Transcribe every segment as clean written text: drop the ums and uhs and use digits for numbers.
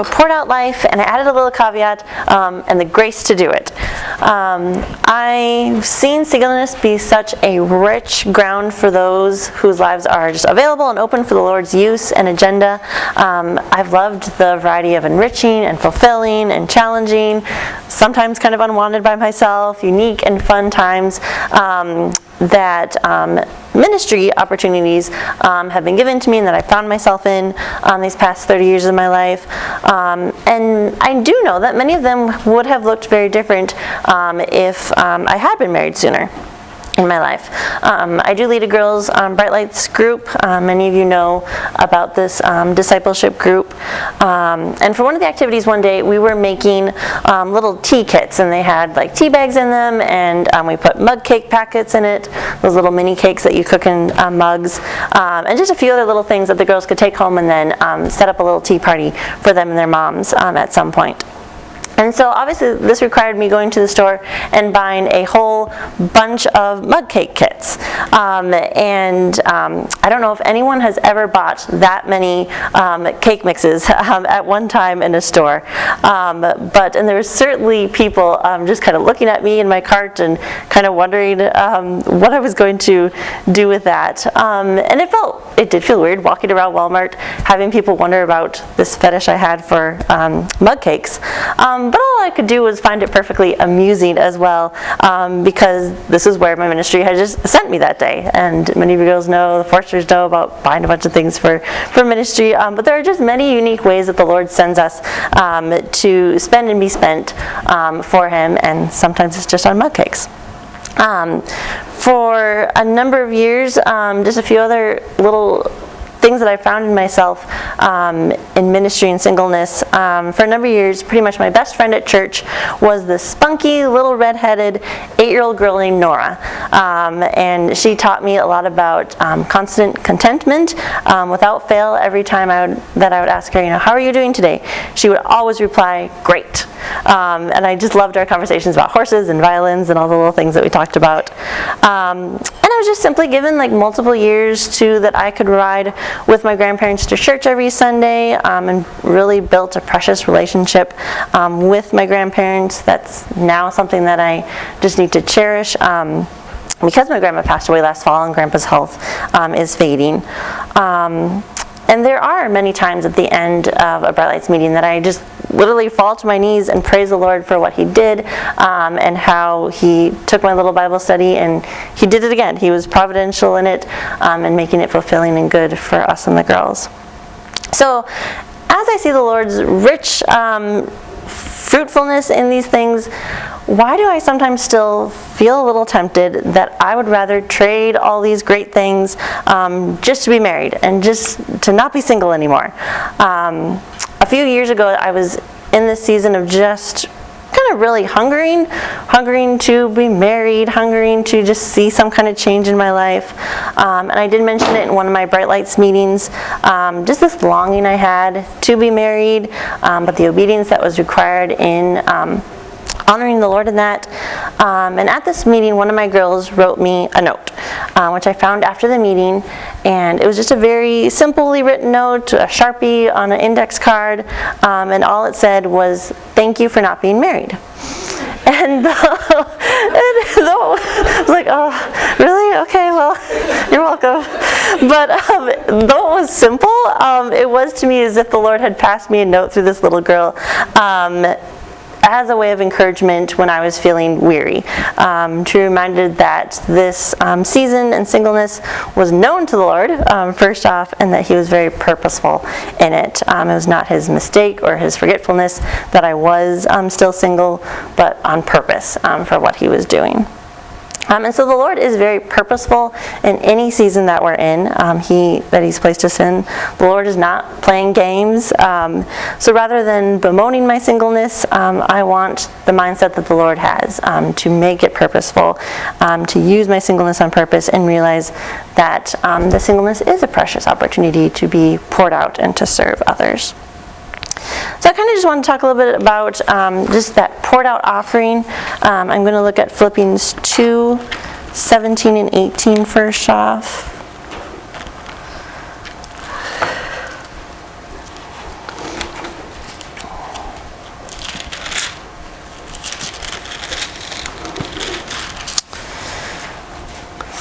poured out life, and I added a little caveat, and the grace to do it. I've seen singleness be such a rich ground for those whose lives are just available and open for the Lord's use and agenda. I've loved the variety of enriching and fulfilling and challenging, sometimes kind of unwanted by myself, unique and fun times that ministry opportunities have been given to me and that I found myself in these past 30 years of my life. And I do know that many of them would have looked very different if I had been married sooner in my life. I do lead a girls' Bright Lights group. Many of you know about this discipleship group. And for one of the activities one day, we were making little tea kits, and they had like tea bags in them, and we put mug cake packets in it, those little mini cakes that you cook in mugs, and just a few other little things that the girls could take home and then set up a little tea party for them and their moms at some point. And so obviously this required me going to the store and buying a whole bunch of mug cake kits. I don't know if anyone has ever bought that many cake mixes at one time in a store. And there were certainly people just kind of looking at me in my cart and kind of wondering what I was going to do with that. And it did feel weird walking around Walmart having people wonder about this fetish I had for mug cakes. But all I could do was find it perfectly amusing as well, because this is where my ministry had just sent me that day. And many of you girls know, the Forsters know about buying a bunch of things for ministry. But there are just many unique ways that the Lord sends us to spend and be spent for Him, and sometimes it's just on mug cakes. For a number of years, just a few other little things that I found in myself in ministry and singleness. For a number of years, pretty much my best friend at church was this spunky little redheaded 8-year-old girl named Nora. And she taught me a lot about constant contentment without fail. Every time I would ask her, how are you doing today? She would always reply, great. And I just loved our conversations about horses and violins and all the little things that we talked about. And I was just simply given multiple years that I could ride with my grandparents to church every Sunday, and really built a precious relationship with my grandparents. That's now something that I just need to cherish. Because my grandma passed away last fall and Grandpa's health is fading. And there are many times at the end of a Bright Lights meeting that I just literally fall to my knees and praise the Lord for what He did, and how He took my little Bible study and He did it again. He was providential in it, and making it fulfilling and good for us and the girls. So as I see the Lord's rich fruitfulness in these things, why do I sometimes still feel a little tempted that I would rather trade all these great things just to be married and just to not be single anymore? A few years ago, I was in this season of just kind of really hungering to be married, hungering to just see some kind of change in my life. And I did mention it in one of my Bright Lights meetings, just this longing I had to be married, but the obedience that was required in honoring the Lord in that. And at this meeting, one of my girls wrote me a note, which I found after the meeting, and it was just a very simply written note, a Sharpie on an index card, and all it said was, "Thank you for not being married." And though I was like, oh, really? Okay, well, you're welcome. But though it was simple, it was to me as if the Lord had passed me a note through this little girl, as a way of encouragement when I was feeling weary, to be reminded that this season and singleness was known to the Lord, first off, and that He was very purposeful in it. It was not His mistake or His forgetfulness that I was still single, but on purpose for what He was doing. And so the Lord is very purposeful in any season that we're in, that He's placed us in. The Lord is not playing games. So rather than bemoaning my singleness, I want the mindset that the Lord has, to make it purposeful, to use my singleness on purpose and realize that the singleness is a precious opportunity to be poured out and to serve others. So I kind of just want to talk a little bit about just that poured out offering. I'm going to look at Philippians 2:17 and 18 first off.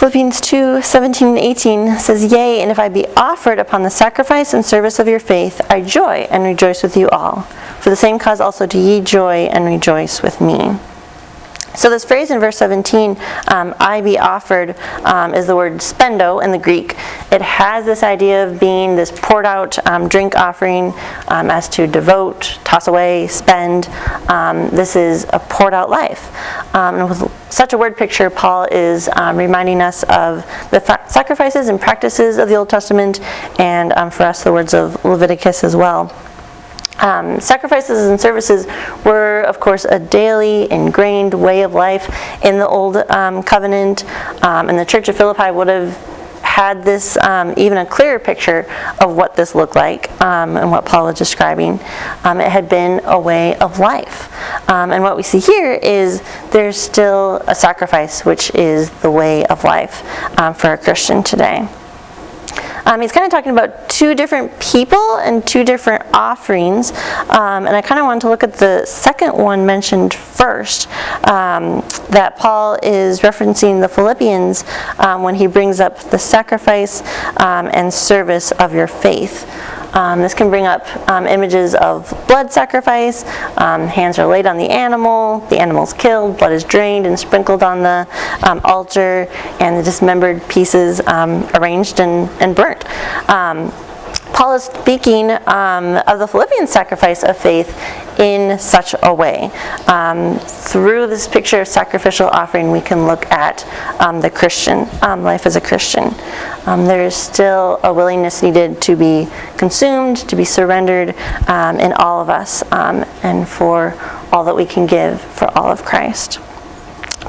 Philippians 2:17 and 18 says, "Yea, and if I be offered upon the sacrifice and service of your faith, I joy and rejoice with you all. For the same cause also do ye joy and rejoice with me." So this phrase in verse 17, I be offered, is the word spendo in the Greek. It has this idea of being this poured out drink offering, as to devote, toss away, spend. This is a poured out life. And with such a word picture, Paul is reminding us of the sacrifices and practices of the Old Testament, and for us the words of Leviticus as well. Sacrifices and services were, of course, a daily ingrained way of life in the Old Covenant, and the Church of Philippi would have had this even a clearer picture of what this looked like, and what Paul was describing. It had been a way of life, and what we see here is there's still a sacrifice, which is the way of life for a Christian today. He's kind of talking about two different people and two different offerings, and I kind of wanted to look at the second one mentioned first, that Paul is referencing the Philippians when he brings up the sacrifice and service of your faith. This can bring up images of blood sacrifice. Hands are laid on the animal's killed, blood is drained and sprinkled on the altar, and the dismembered pieces arranged and burnt. Paul is speaking of the Philippian sacrifice of faith in such a way. Through this picture of sacrificial offering, we can look at the Christian life as a Christian. There is still a willingness needed to be consumed, to be surrendered in all of us, and for all that we can give for all of Christ.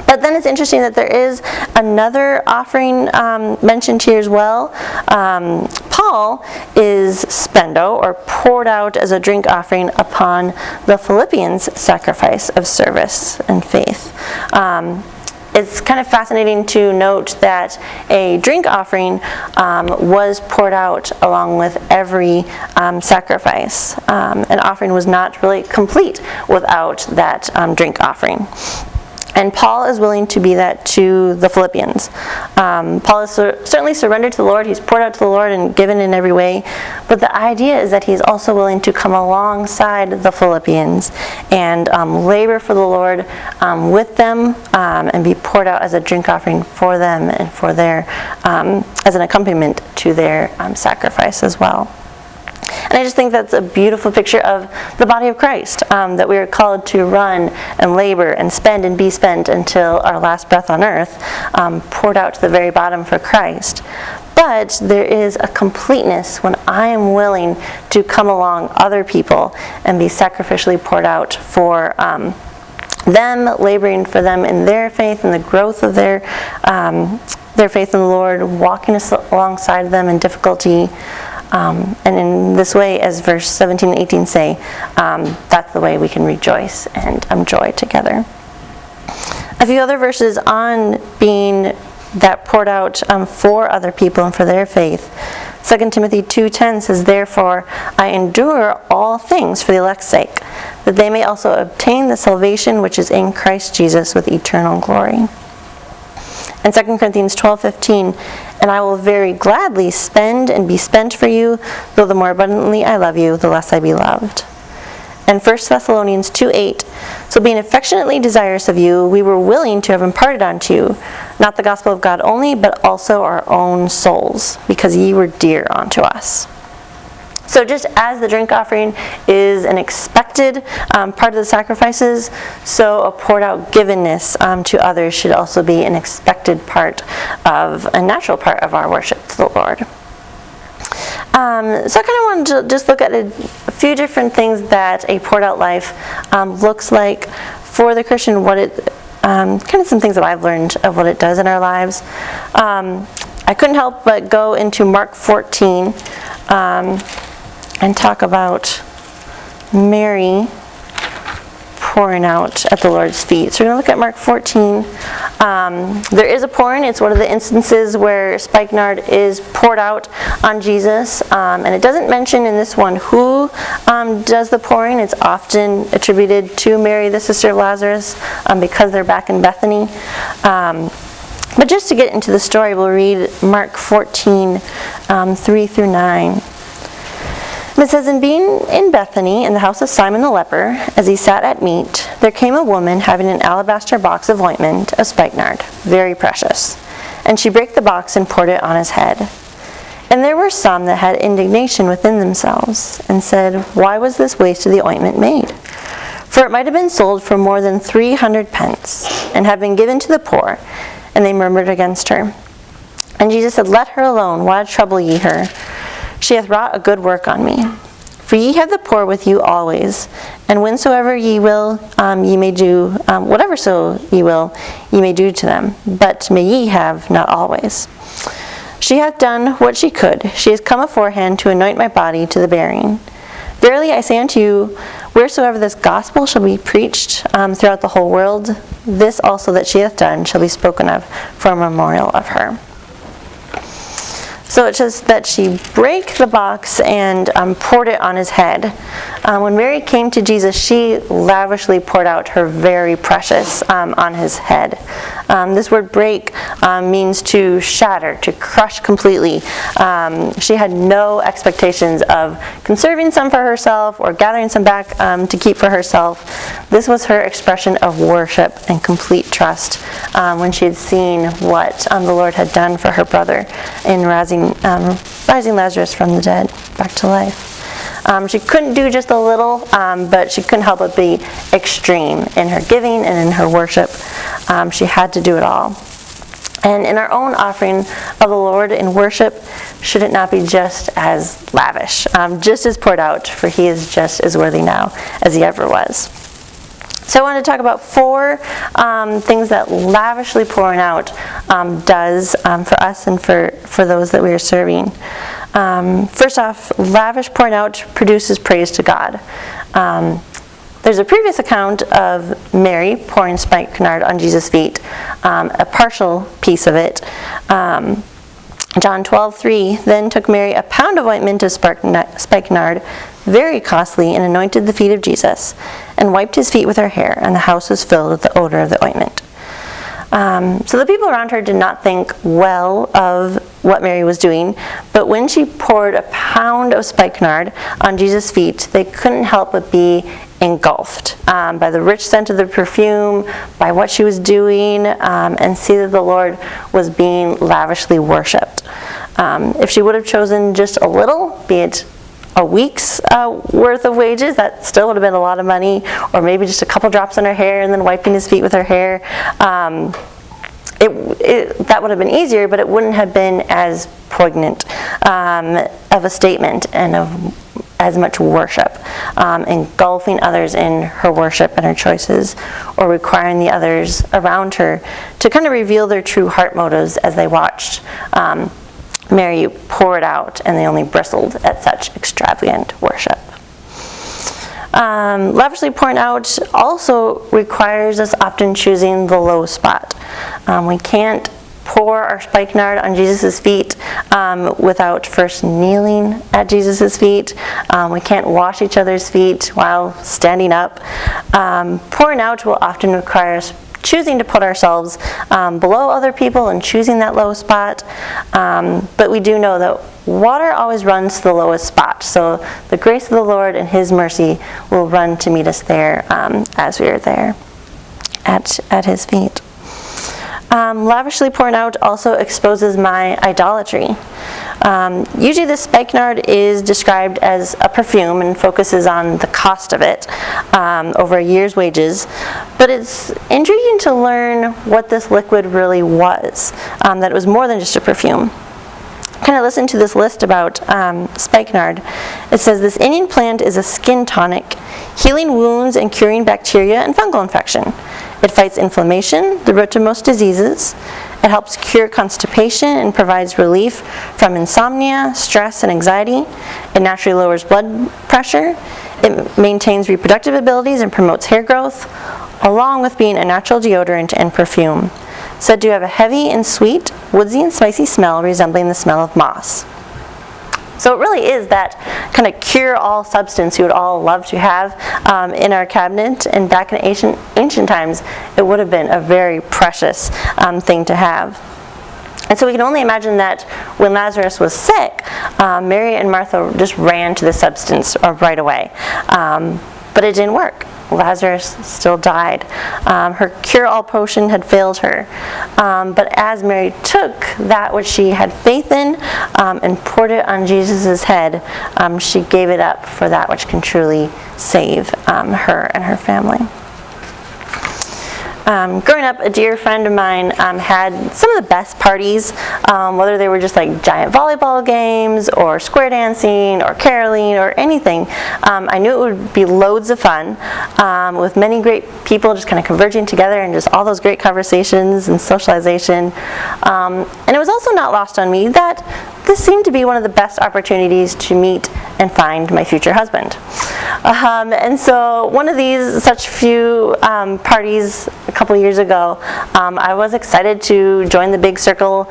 But then it's interesting that there is another offering mentioned here as well. Paul is spendo, or poured out as a drink offering upon the Philippians' sacrifice of service and faith. It's kind of fascinating to note that a drink offering was poured out along with every sacrifice. An offering was not really complete without that drink offering. And Paul is willing to be that to the Philippians. Paul is certainly surrendered to the Lord. He's poured out to the Lord and given in every way. But the idea is that he's also willing to come alongside the Philippians and labor for the Lord with them, and be poured out as a drink offering for them and for their, as an accompaniment to their sacrifice as well. And I just think that's a beautiful picture of the body of Christ, that we are called to run and labor and spend and be spent until our last breath on earth, poured out to the very bottom for Christ. But there is a completeness when I am willing to come along other people and be sacrificially poured out for them, laboring for them in their faith and the growth of their faith in the Lord, walking alongside them in difficulty. And in this way, as verse 17 and 18 say, that's the way we can rejoice and joy together. A few other verses on being that poured out for other people and for their faith. 2 Timothy 2:10 says, "Therefore I endure all things for the elect's sake, that they may also obtain the salvation which is in Christ Jesus with eternal glory." And 2 Corinthians 12:15, "And I will very gladly spend and be spent for you, though the more abundantly I love you, the less I be loved." And 1 Thessalonians 2:8, "So being affectionately desirous of you, we were willing to have imparted unto you, not the gospel of God only, but also our own souls, because ye were dear unto us." So just as the drink offering is an expected part of the sacrifices, so a poured out givenness to others should also be an expected part of, a natural part of our worship to the Lord. So I kind of wanted to just look at a few different things that a poured out life looks like for the Christian, what it, kind of some things that I've learned of what it does in our lives. I couldn't help but go into Mark 14, and talk about Mary pouring out at the Lord's feet. So we're going to look at Mark 14. There is a pouring. It's one of the instances where spikenard is poured out on Jesus. And it doesn't mention in this one who does the pouring. It's often attributed to Mary, the sister of Lazarus, because they're back in Bethany. But just to get into the story, we'll read Mark 14, 3 through 9. It says, "And being in Bethany, in the house of Simon the leper, as he sat at meat, there came a woman having an alabaster box of ointment of spikenard, very precious. And she brake the box and poured it on his head. And there were some that had indignation within themselves, and said, Why was this waste of the ointment made? For it might have been sold for more than 300 pence, and have been given to the poor. And they murmured against her. And Jesus said, Let her alone, why trouble ye her? She hath wrought a good work on me. For ye have the poor with you always, and whensoever ye will, ye may do, whatever so ye will, ye may do to them. But may ye have not always. She hath done what she could. She is come aforehand to anoint my body to the burying. Verily I say unto you, wheresoever this gospel shall be preached throughout the whole world, this also that she hath done shall be spoken of for a memorial of her." So it says that she brake the box and poured it on his head. When Mary came to Jesus, she lavishly poured out her very precious on his head. This word break means to shatter, to crush completely. She had no expectations of conserving some for herself or gathering some back to keep for herself. This was her expression of worship and complete trust when she had seen what the Lord had done for her brother in rising Lazarus from the dead back to life. She couldn't do just a little, but she couldn't help but be extreme in her giving and in her worship. She had to do it all. And in our own offering of the Lord in worship, should it not be just as lavish, just as poured out, for he is just as worthy now as he ever was. So I want to talk about 4 things that lavishly pouring out does for us and for those that we are serving. First off, lavish pouring out produces praise to God. There's a previous account of Mary pouring spikenard on Jesus' feet, a partial piece of it. John 12:3, "Then took Mary a pound of ointment of spikenard, very costly, and anointed the feet of Jesus, and wiped his feet with her hair, and the house was filled with the odor of the ointment." So the people around her did not think well of what Mary was doing, but when she poured a pound of spikenard on Jesus' feet, they couldn't help but be engulfed by the rich scent of the perfume, by what she was doing, and see that the Lord was being lavishly worshipped. If she would have chosen just a little, be it a week's worth of wages, that still would have been a lot of money, or maybe just a couple drops on her hair and then wiping his feet with her hair, that would have been easier, but it wouldn't have been as poignant of a statement and of as much worship, engulfing others in her worship and her choices, or requiring the others around her to kind of reveal their true heart motives as they watched Mary pour it out, and they only bristled at such extravagant worship. Lavishly pouring out also requires us often choosing the low spot. We can't pour our spikenard on Jesus' feet without first kneeling at Jesus' feet. We can't wash each other's feet while standing up. Pouring out will often require us choosing to put ourselves below other people and choosing that low spot. But we do know that water always runs to the lowest spot. So the grace of the Lord and his mercy will run to meet us there as we are there at his feet. Lavishly pouring out also exposes my idolatry. Usually the spikenard is described as a perfume and focuses on the cost of it over a year's wages, but it's intriguing to learn what this liquid really was, that it was more than just a perfume. Kind of listen to this list about spikenard. It says this Indian plant is a skin tonic, healing wounds and curing bacteria and fungal infection. It fights inflammation, the root to most diseases. It helps cure constipation and provides relief from insomnia, stress, and anxiety. It naturally lowers blood pressure. It maintains reproductive abilities and promotes hair growth, along with being a natural deodorant and perfume. Said to have a heavy and sweet, woodsy and spicy smell resembling the smell of moss. So it really is that kind of cure-all substance you would all love to have in our cabinet, and back in ancient times, it would have been a very precious thing to have. And so we can only imagine that when Lazarus was sick, Mary and Martha just ran to the substance right away. But it didn't work. Lazarus still died. Her cure-all potion had failed her. But as Mary took that which she had faith in and poured it on Jesus' head, she gave it up for that which can truly save her and her family. Growing up, a dear friend of mine had some of the best parties, whether they were just like giant volleyball games or square dancing or caroling or anything. I knew it would be loads of fun with many great people just kind of converging together and just all those great conversations and socialization. And it was also not lost on me that this seemed to be one of the best opportunities to meet and find my future husband. And so one of these such few parties a couple years ago, I was excited to join the big circle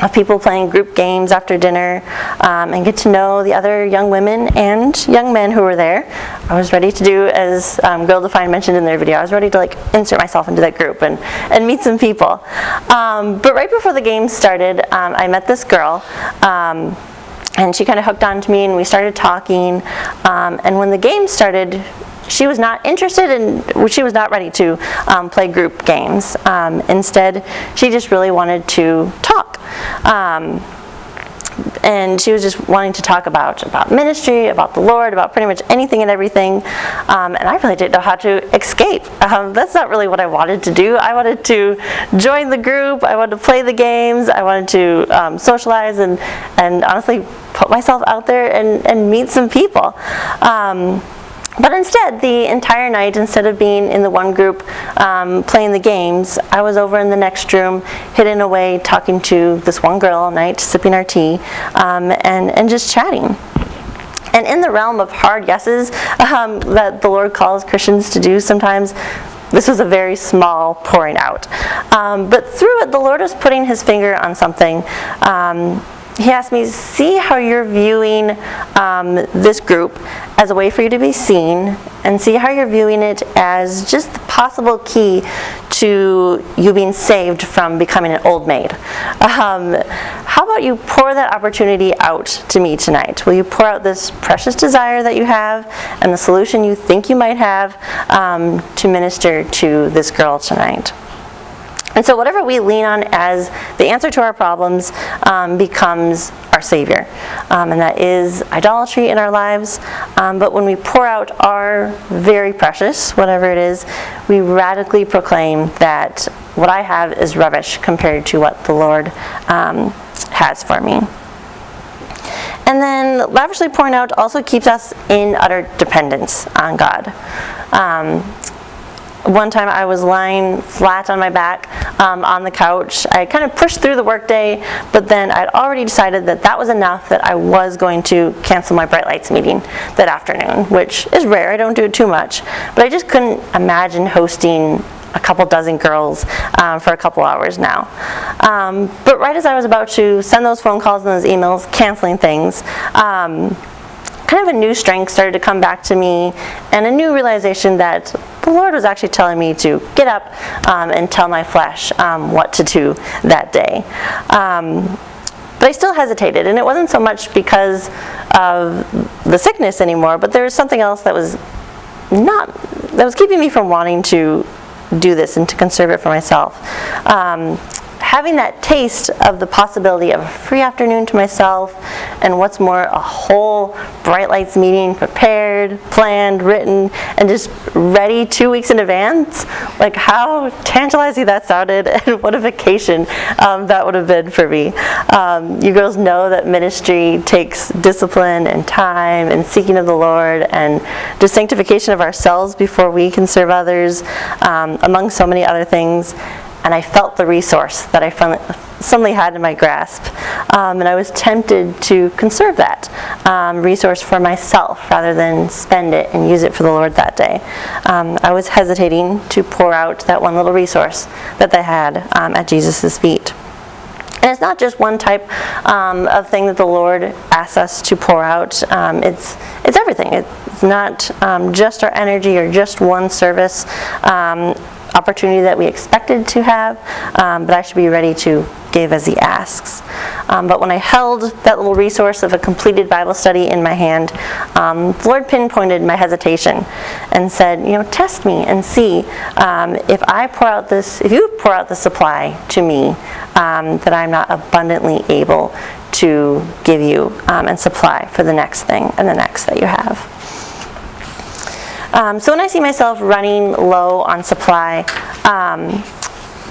of people playing group games after dinner and get to know the other young women and young men who were there. I was ready to do, as Girl Defined mentioned in their video, I was ready to like insert myself into that group and meet some people. But right before the game started, I met this girl. And she kind of hooked on to me, and we started talking. And when the game started, she was not interested in, she was not ready to play group games. Instead, she just really wanted to talk. And she was just wanting to talk about ministry, about the Lord, about pretty much anything and everything. And I really didn't know how to escape. That's not really what I wanted to do. I wanted to join the group. I wanted to play the games. I wanted to socialize and honestly put myself out there and meet some people. But instead, the entire night, instead of being in the one group playing the games, I was over in the next room, hidden away, talking to this one girl all night, sipping our tea, and just chatting. And in the realm of hard yeses that the Lord calls Christians to do sometimes, this was a very small pouring out. But through it, the Lord was putting his finger on something. He asked me, see how you're viewing this group as a way for you to be seen, and see how you're viewing it as just the possible key to you being saved from becoming an old maid. How about you pour that opportunity out to me tonight? Will you pour out this precious desire that you have and the solution you think you might have to minister to this girl tonight? And so whatever we lean on as the answer to our problems becomes our Savior. And that is idolatry in our lives. But when we pour out our very precious, whatever it is, we radically proclaim that what I have is rubbish compared to what the Lord has for me. And then lavishly pouring out also keeps us in utter dependence on God. One time I was lying flat on my back on the couch. I kind of pushed through the workday, but then I'd already decided that that was enough, that I was going to cancel my Bright Lights meeting that afternoon, which is rare. I don't do it too much. But I just couldn't imagine hosting a couple dozen girls for a couple hours now. But right as I was about to send those phone calls and those emails canceling things, kind of a new strength started to come back to me, and a new realization that the Lord was actually telling me to get up and tell my flesh what to do that day. But I still hesitated, and it wasn't so much because of the sickness anymore, but there was something else that was keeping me from wanting to do this and to conserve it for myself. Having that taste of the possibility of a free afternoon to myself, and what's more, a whole Bright Lights meeting prepared, planned, written, and just ready 2 weeks in advance. Like, how tantalizing that sounded, and what a vacation that would have been for me. You girls know that ministry takes discipline and time and seeking of the Lord and just sanctification of ourselves before we can serve others, among so many other things. And I felt the resource that I suddenly had in my grasp. And I was tempted to conserve that resource for myself rather than spend it and use it for the Lord that day. I was hesitating to pour out that one little resource that they had at Jesus' feet. And it's not just one type of thing that the Lord asks us to pour out. It's everything. It's not just our energy or just one service opportunity that we expected to have, but I should be ready to give as He asks. But when I held that little resource of a completed Bible study in my hand, the Lord pinpointed my hesitation and said, test me and see if you pour out the supply to me, that I'm not abundantly able to give you and supply for the next thing and the next that you have. So when I see myself running low on supply,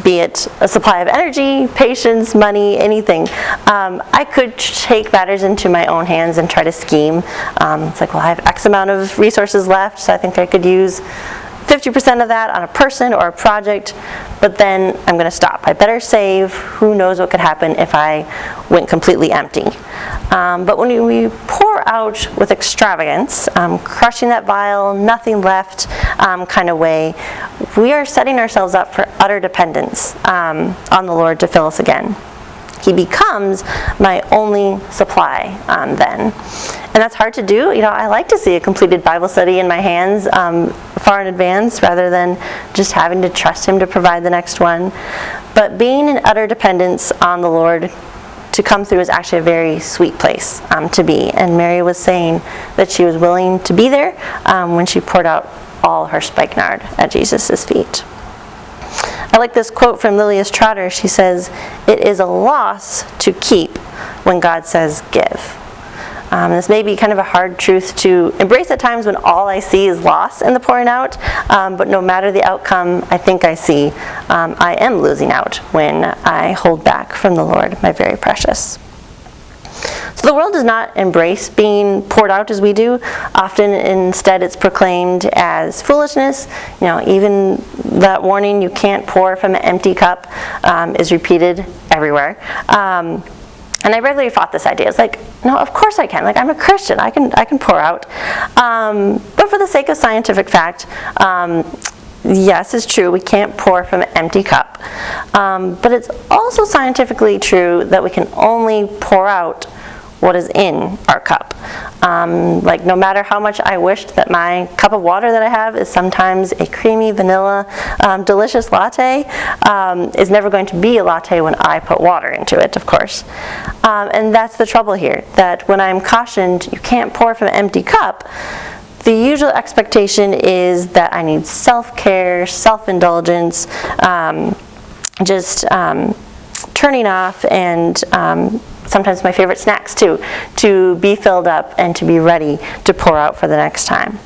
be it a supply of energy, patience, money, anything, I could take matters into my own hands and try to scheme. It's like, well, I have X amount of resources left, so I think I could use 50% of that on a person or a project, but then I'm going to stop. I better save. Who knows what could happen if I went completely empty. But when we pour out with extravagance, crushing that vial, nothing left kind of way, we are setting ourselves up for utter dependence on the Lord to fill us again. He becomes my only supply then. And that's hard to do. I like to see a completed Bible study in my hands far in advance rather than just having to trust Him to provide the next one. But being in utter dependence on the Lord to come through is actually a very sweet place to be. And Mary was saying that she was willing to be there when she poured out all her spikenard at Jesus' feet. I like this quote from Lilias Trotter. She says, "It is a loss to keep when God says give." This may be kind of a hard truth to embrace at times when all I see is loss in the pouring out, but no matter the outcome I think I see, I am losing out when I hold back from the Lord, my very precious. So the world does not embrace being poured out as we do. Often instead it's proclaimed as foolishness. Even that warning, you can't pour from an empty cup, is repeated everywhere. And I regularly fought this idea. It's like, no, of course I can. Like, I'm a Christian. I can pour out. But for the sake of scientific fact, yes, it's true. We can't pour from an empty cup. But it's also scientifically true that we can only pour out what is in our cup. Like, no matter how much I wished that my cup of water that I have is sometimes a creamy vanilla delicious latte, is never going to be a latte when I put water into it, of course. And that's the trouble here, that when I'm cautioned you can't pour from an empty cup, the usual expectation is that I need self-care, self-indulgence, just turning off, and sometimes my favorite snacks too, to be filled up and to be ready to pour out for the next time.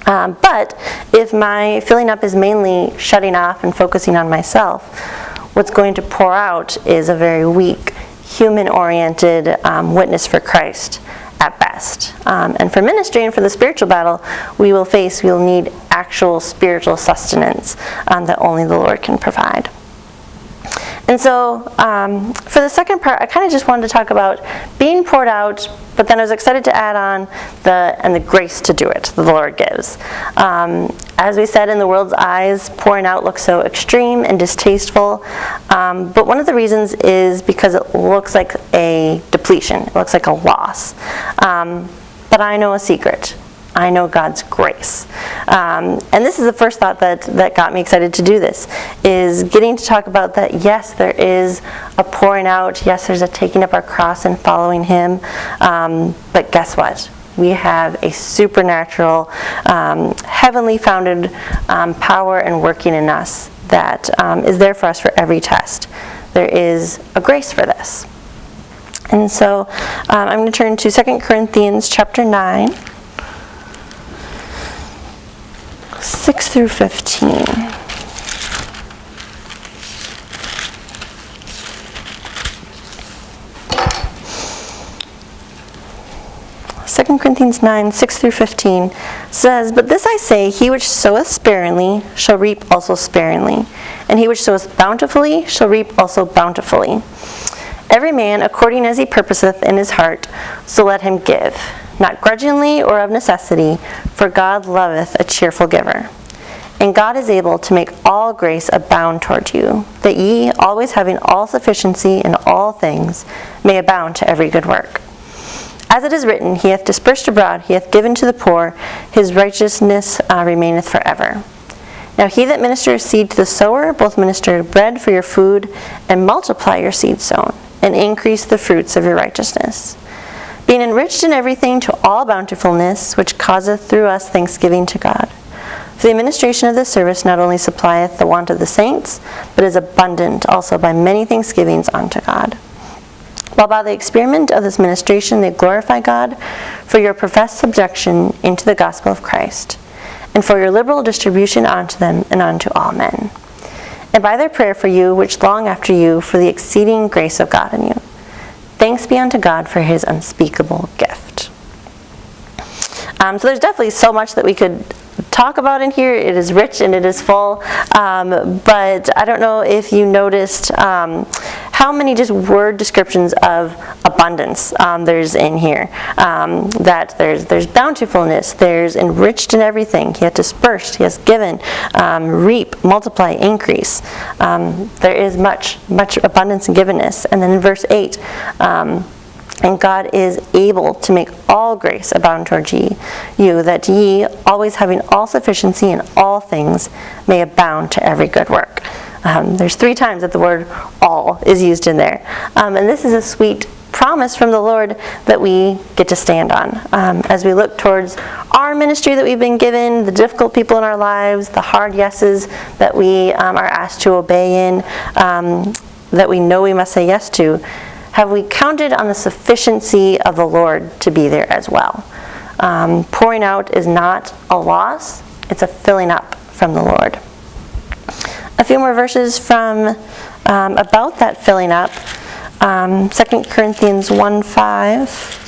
But if my filling up is mainly shutting off and focusing on myself, what's going to pour out is a very weak, human-oriented witness for Christ at best. And for ministry and for the spiritual battle we'll need actual spiritual sustenance that only the Lord can provide. And so for the second part, I kind of just wanted to talk about being poured out, but then I was excited to add on the grace to do it that the Lord gives. As we said, in the world's eyes, pouring out looks so extreme and distasteful, but one of the reasons is because it looks like a depletion. It looks like a loss. But I know a secret. I know God's grace. And this is the first thought that got me excited to do this, is getting to talk about that, yes, there is a pouring out, yes, there's a taking up our cross and following Him, but guess what? We have a supernatural, heavenly founded power and working in us that is there for us for every test. There is a grace for this. And so I'm going to turn to 2 Corinthians chapter 9. 6 through 15. 2 Corinthians 9, 6 through 15 says, "But this I say, he which soweth sparingly shall reap also sparingly, and he which soweth bountifully shall reap also bountifully. Every man according as he purposeth in his heart, so let him give, not grudgingly or of necessity, for God loveth a cheerful giver. And God is able to make all grace abound toward you, that ye, always having all sufficiency in all things, may abound to every good work. As it is written, He hath dispersed abroad, He hath given to the poor, His righteousness remaineth forever. Now he that ministers seed to the sower, both minister bread for your food, and multiply your seed sown, and increase the fruits of your righteousness, being enriched in everything to all bountifulness, which causeth through us thanksgiving to God. For the administration of this service not only supplieth the want of the saints, but is abundant also by many thanksgivings unto God. While by the experiment of this ministration they glorify God for your professed subjection into the gospel of Christ, and for your liberal distribution unto them and unto all men. And by their prayer for you, which long after you, for the exceeding grace of God in you. Thanks be unto God for His unspeakable gift. So there's definitely so much that we could talk about in here. It is rich and it is full, but I don't know if you noticed how many just word descriptions of abundance there's in here. That there's bountifulness, there's enriched in everything, He hath dispersed, He has given, reap, multiply, increase. There is much abundance and givenness. And then in verse 8, and God is able to make all grace abound toward you, that ye, always having all sufficiency in all things, may abound to every good work. There's 3 times that the word all is used in there. And this is a sweet promise from the Lord that we get to stand on. As we look towards our ministry that we've been given, the difficult people in our lives, the hard yeses that we are asked to obey in, that we know we must say yes to, have we counted on the sufficiency of the Lord to be there as well? Pouring out is not a loss, it's a filling up from the Lord. A few more verses from about that filling up. 2 Corinthians 1:5.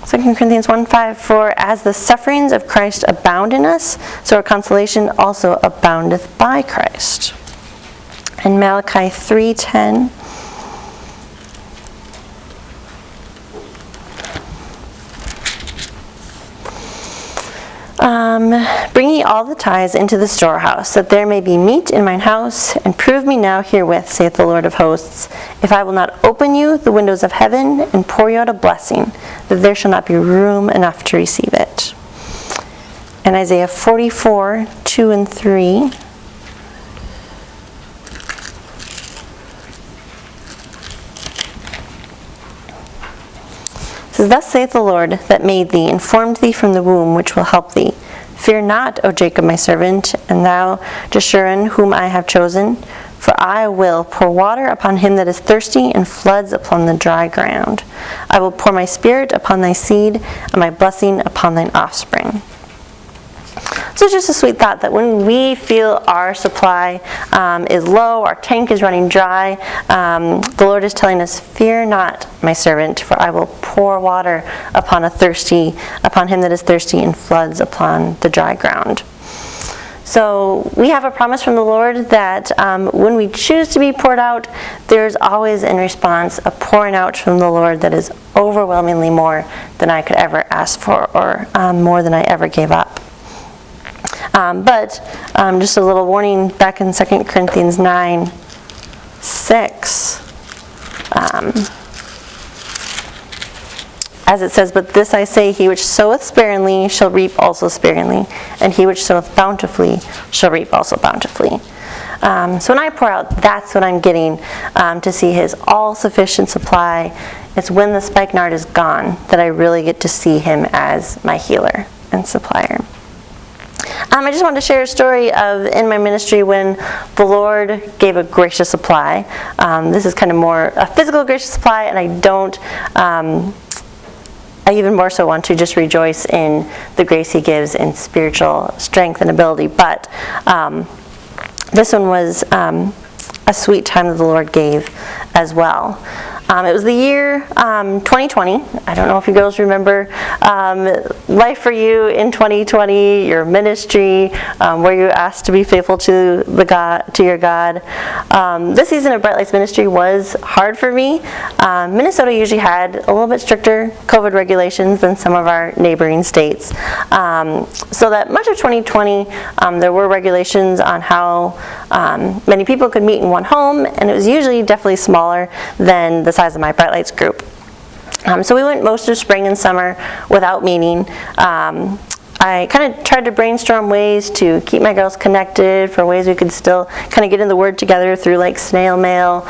2 Corinthians 1:5, for as the sufferings of Christ abound in us, so our consolation also aboundeth by Christ. And Malachi 3:10. Bring ye all the tithes into the storehouse, that there may be meat in mine house, and prove me now herewith, saith the Lord of hosts, if I will not open you the windows of heaven, and pour you out a blessing, that there shall not be room enough to receive it. And Isaiah 44:2 and 3. It says, thus saith the Lord that made thee, and formed thee from the womb, which will help thee. Fear not, O Jacob my servant, and thou Jeshurun, whom I have chosen, for I will pour water upon him that is thirsty, and floods upon the dry ground. I will pour my spirit upon thy seed, and my blessing upon thine offspring. So it's just a sweet thought that when we feel our supply is low, our tank is running dry, the Lord is telling us, fear not, my servant, for I will pour water upon him that is thirsty, and floods upon the dry ground. So we have a promise from the Lord that when we choose to be poured out, there's always in response a pouring out from the Lord that is overwhelmingly more than I could ever ask for, or more than I ever gave up. But just a little warning back in 2 Corinthians 9:6, as it says, but this I say, he which soweth sparingly shall reap also sparingly, and he which soweth bountifully shall reap also bountifully. So when I pour out, that's what I'm getting to see His all-sufficient supply. It's when the spikenard is gone that I really get to see Him as my healer and supplier. I just wanted to share a story of in my ministry when the Lord gave a gracious supply. This is kind of more a physical gracious supply, and I even more so want to just rejoice in the grace He gives in spiritual strength and ability. But this one was a sweet time that the Lord gave as well. It was the year 2020. I don't know if you girls remember life for you in 2020, your ministry, where you asked to be faithful to your God. This season of Bright Lights Ministry was hard for me. Minnesota usually had a little bit stricter COVID regulations than some of our neighboring states. So that much of 2020, there were regulations on how many people could meet in one home, and it was usually definitely smaller than the size of my Bright Lights group. So we went most of spring and summer without meeting. I kind of tried to brainstorm ways to keep my girls connected, for ways we could still kind of get in the Word together through like snail mail,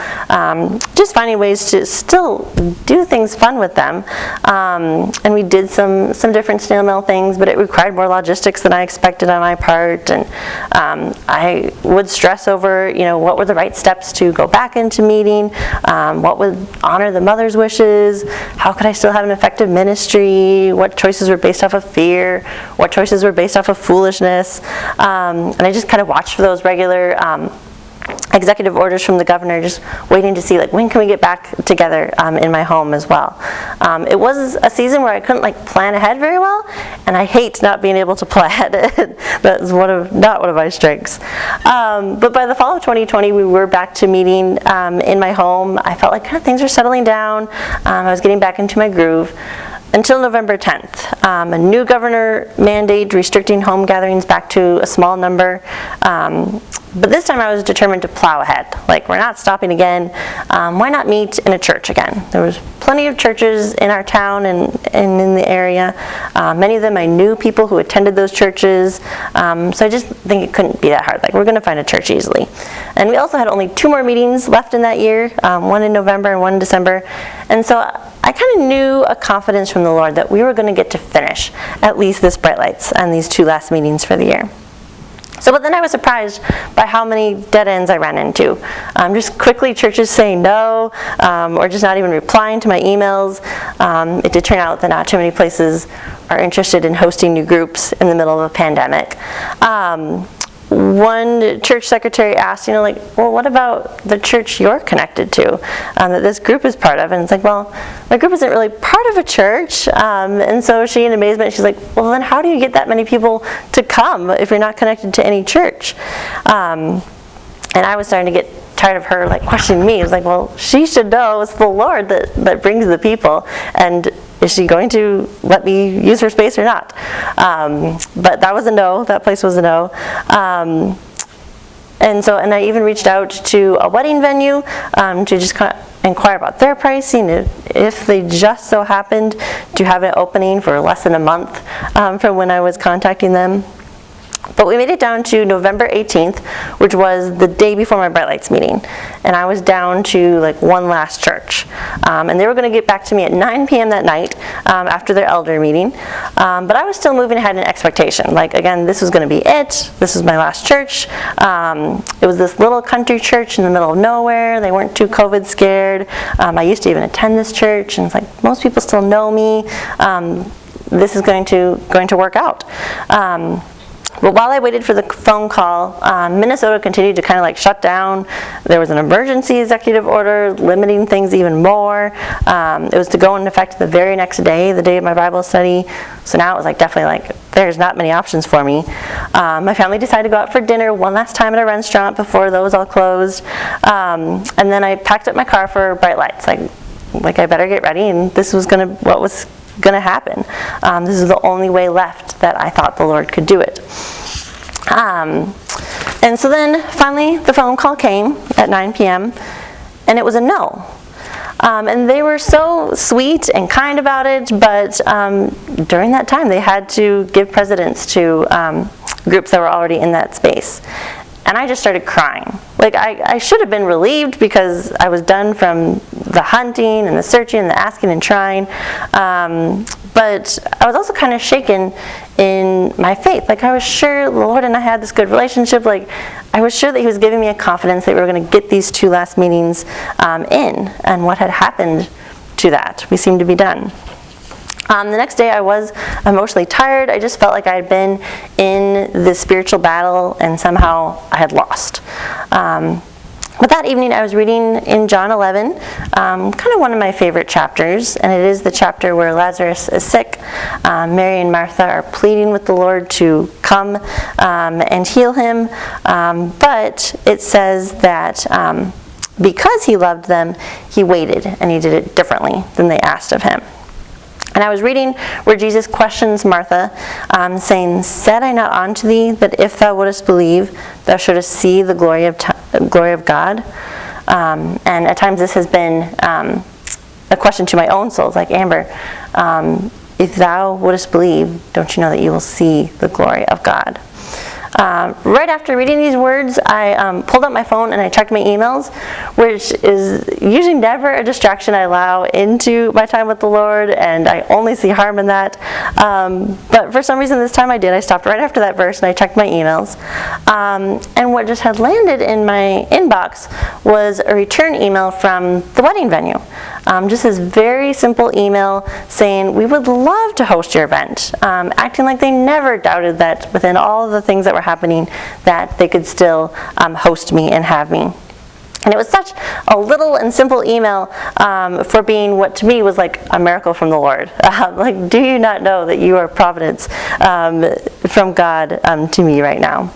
just finding ways to still do things fun with them. And we did some different snail mail things, but it required more logistics than I expected on my part. And I would stress over, what were the right steps to go back into meeting, what would honor the mother's wishes, how could I still have an effective ministry, what choices were based off of fear, what choices were based off of foolishness, and I just kind of watched for those regular executive orders from the governor, just waiting to see when can we get back together in my home as well. It was a season where I couldn't plan ahead very well, and I hate not being able to plan. That's not one of my strengths. But by the fall of 2020, we were back to meeting in my home. I felt like things were settling down. I was getting back into my groove. Until November 10th, a new governor mandate restricting home gatherings back to a small number. But this time I was determined to plow ahead. We're not stopping again. Why not meet in a church again? There was plenty of churches in our town and in the area. Many of them I knew people who attended those churches. So I just think it couldn't be that hard. We're going to find a church easily. And we also had only 2 more meetings left in that year, one in November and one in December. And so I kind of knew a confidence from the Lord that we were going to get to finish at least this Bright Lights and these 2 last meetings for the year. But then I was surprised by how many dead ends I ran into. Just quickly churches saying no, or just not even replying to my emails. It did turn out that not too many places are interested in hosting new groups in the middle of a pandemic. One church secretary asked, well, what about the church you're connected to, that this group is part of? And it's well, my group isn't really part of a church. And so she, in amazement, she's like, well, then how do you get that many people to come if you're not connected to any church? And I was starting to get tired of her questioning me. I was well, she should know it's the Lord that brings the people, and is she going to let me use her space or not? But that was a no. That place was a no. And I even reached out to a wedding venue to just inquire about their pricing, if they just so happened to have an opening for less than a month from when I was contacting them. But we made it down to November 18th, which was the day before my Bright Lights meeting. And I was down to one last church. And they were going to get back to me at 9 p.m. that night after their elder meeting. But I was still moving ahead in expectation. Again, this was going to be it. This was my last church. It was this little country church in the middle of nowhere. They weren't too COVID scared. I used to even attend this church. And it's most people still know me. This is going to work out. But while I waited for the phone call, Minnesota continued to kind of shut down. There was an emergency executive order limiting things even more. It was to go into effect the very next day, the day of my Bible study. So now it was definitely there's not many options for me. My family decided to go out for dinner one last time at a restaurant before those all closed. And then I packed up my car for Bright Lights. I better get ready, and this was what was going to happen. This is the only way left that I thought the Lord could do it. And so then finally the phone call came at 9 p.m. and it was a no. And they were so sweet and kind about it, but during that time they had to give precedence to groups that were already in that space. And I just started crying. I should have been relieved because I was done from the hunting and the searching and the asking and trying. But I was also kind of shaken in my faith. I was sure the Lord and I had this good relationship. I was sure that He was giving me a confidence that we were going to get these 2 last meetings in. And what had happened to that? We seemed to be done. The next day I was emotionally tired. I just felt like I had been in this spiritual battle and somehow I had lost. But that evening I was reading in John 11, kind of one of my favorite chapters, and it is the chapter where Lazarus is sick. Mary and Martha are pleading with the Lord to come and heal him, but it says that because he loved them, he waited, and he did it differently than they asked of him. And I was reading where Jesus questions Martha, saying, "Said I not unto thee that if thou wouldest believe, thou shouldest see the glory of God?" And at times this has been a question to my own soul. It's like, Amber, if thou wouldest believe, don't you know that you will see the glory of God? Right after reading these words, I pulled up my phone and I checked my emails, which is usually never a distraction I allow into my time with the Lord, and I only see harm in that. But for some reason this time I did. I stopped right after that verse and I checked my emails. And what just had landed in my inbox was a return email from the wedding venue. Just this very simple email saying, "We would love to host your event," acting like they never doubted that within all of the things that were happening that they could still host me and have me. And it was such a little and simple email for being what to me was like a miracle from the Lord. Like, do you not know that you are providence from God to me right now?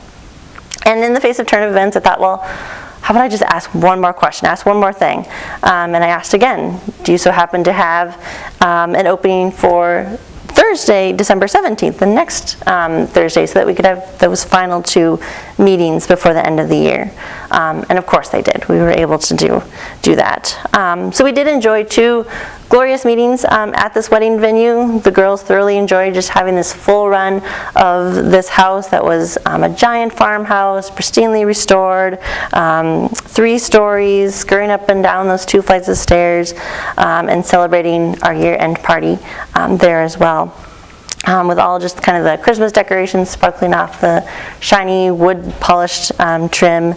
And in the face of turn of events, I thought, well, how about I just ask one more question, ask one more thing? And I asked again, do you so happen to have an opening for Thursday, December 17th, the next Thursday, so that we could have those final 2 meetings before the end of the year? And of course they did. We were able to do that. So we did enjoy 2 glorious meetings at this wedding venue. The girls thoroughly enjoyed just having this full run of this house that was a giant farmhouse, pristinely restored, 3 stories, scurrying up and down those 2 flights of stairs, and celebrating our year-end party there as well. With all just kind of the Christmas decorations sparkling off the shiny wood polished trim.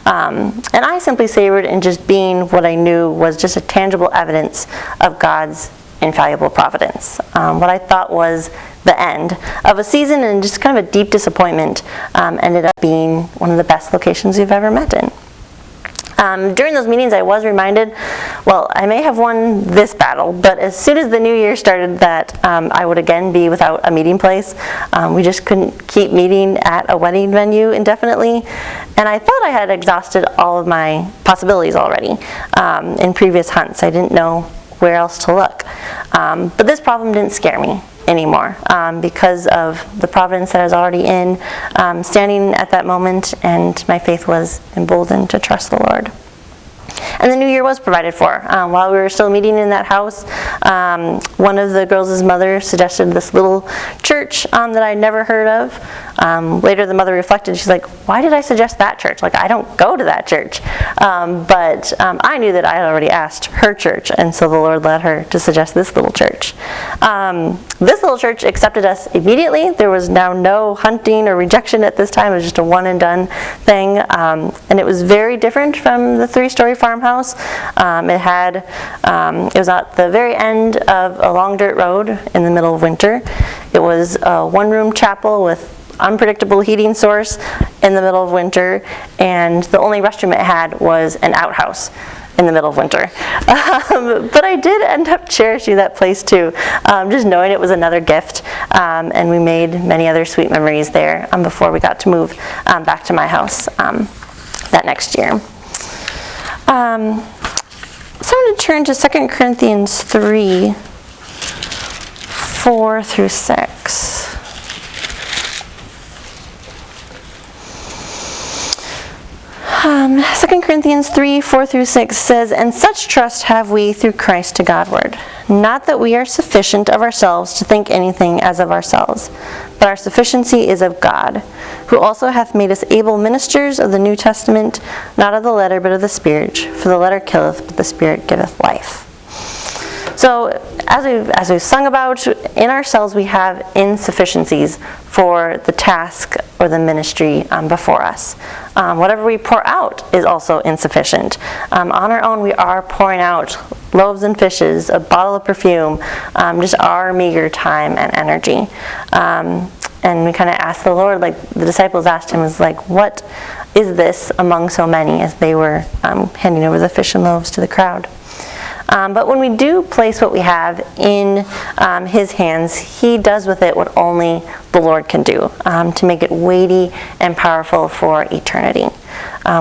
And I simply savored in just being what I knew was just a tangible evidence of God's infallible providence. What I thought was the end of a season and just kind of a deep disappointment ended up being one of the best locations we've ever met in. During those meetings I was reminded, well, I may have won this battle, but as soon as the new year started that I would again be without a meeting place. We just couldn't keep meeting at a wedding venue indefinitely, and I thought I had exhausted all of my possibilities already in previous hunts. I didn't know where else to look. But this problem didn't scare me anymore because of the providence that I was already in, standing at that moment, and my faith was emboldened to trust the Lord. And the new year was provided for. While we were still meeting in that house, one of the girls' mother suggested this little church that I'd never heard of. Later the mother reflected, she's like, why did I suggest that church? Like, I don't go to that church. But I knew that I had already asked her church, and so the Lord led her to suggest this little church. This little church accepted us immediately. There was now no hunting or rejection at this time. It was just a one and done thing. And it was very different from the 3-story farmhouse. It was at the very end of a long dirt road in the middle of winter. It was a one-room chapel with unpredictable heating source in the middle of winter, and the only restroom it had was an outhouse in the middle of winter. But I did end up cherishing that place too, just knowing it was another gift, and we made many other sweet memories there before we got to move back to my house that next year. So I'm going to turn to 2 Corinthians 3, 4 through 6. Second Corinthians 3, 4 through 6 says, "And such trust have we through Christ to Godward. Not that we are sufficient of ourselves to think anything as of ourselves, but our sufficiency is of God, who also hath made us able ministers of the New Testament, not of the letter, but of the Spirit. For the letter killeth, but the Spirit giveth life." So, as we've sung about, in ourselves we have insufficiencies for the task or the ministry before us. Whatever we pour out is also insufficient. On our own, we are pouring out loaves and fishes, a bottle of perfume, just our meager time and energy. And we kind of asked the Lord, like the disciples asked him, was like, what is this among so many, as they were handing over the fish and loaves to the crowd. But when we do place what we have in his hands, he does with it what only the Lord can do, to make it weighty and powerful for eternity.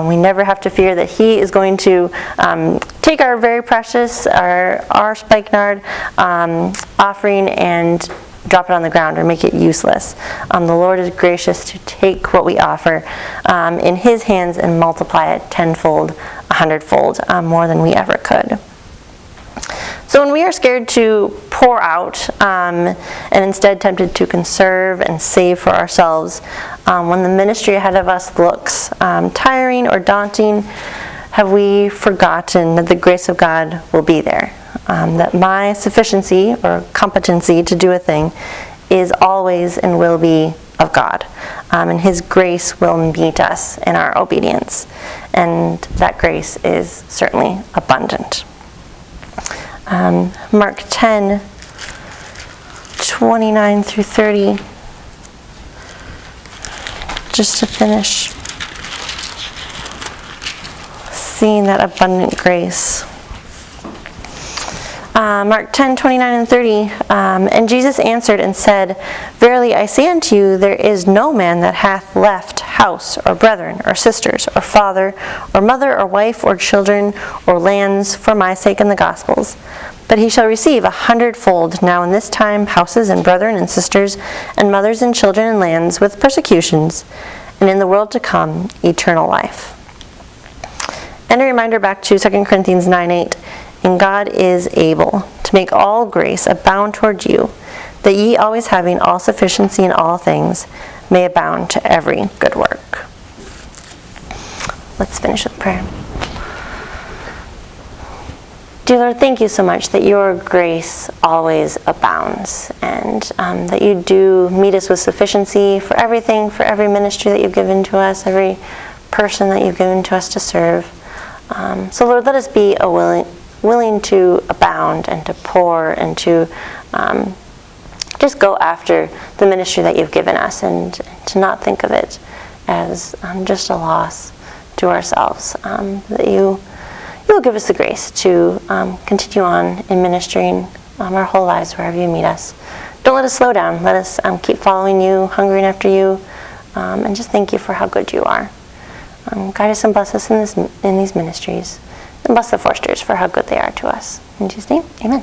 We never have to fear that he is going to take our very precious, our spikenard offering and drop it on the ground or make it useless. The Lord is gracious to take what we offer in his hands and multiply it tenfold, 100-fold, more than we ever could. So when we are scared to pour out and instead tempted to conserve and save for ourselves, when the ministry ahead of us looks tiring or daunting, have we forgotten that the grace of God will be there? That my sufficiency or competency to do a thing is always and will be of God. And his grace will meet us in our obedience. And that grace is certainly abundant. Mark 10, 29 through 30, just to finish seeing that abundant grace. Mark 10, 29 and 30, and Jesus answered and said, Verily I say unto you, there is no man that hath left house, or brethren, or sisters, or father, or mother, or wife, or children, or lands, for my sake and the gospel's, but he shall receive 100-fold now in this time houses, and brethren, and sisters, and mothers, and children, and lands, with persecutions, and in the world to come eternal life. And a reminder back to 2 Corinthians 9:8, and God is able to make all grace abound toward you, that ye always having all sufficiency in all things may abound to every good work. Let's finish with prayer. Dear Lord, thank you so much that your grace always abounds, and that you do meet us with sufficiency for everything, for every ministry that you've given to us, every person that you've given to us to serve. So Lord, let us be willing to abound and to pour and to just go after the ministry that you've given us, and to not think of it as just a loss to ourselves. That you will give us the grace to continue on in ministering our whole lives wherever you meet us. Don't let us slow down. Let us keep following you, hungering after you, and just thank you for how good you are. Guide us and bless us in these ministries. And bless the Forsters for how good they are to us. In Jesus' name, amen.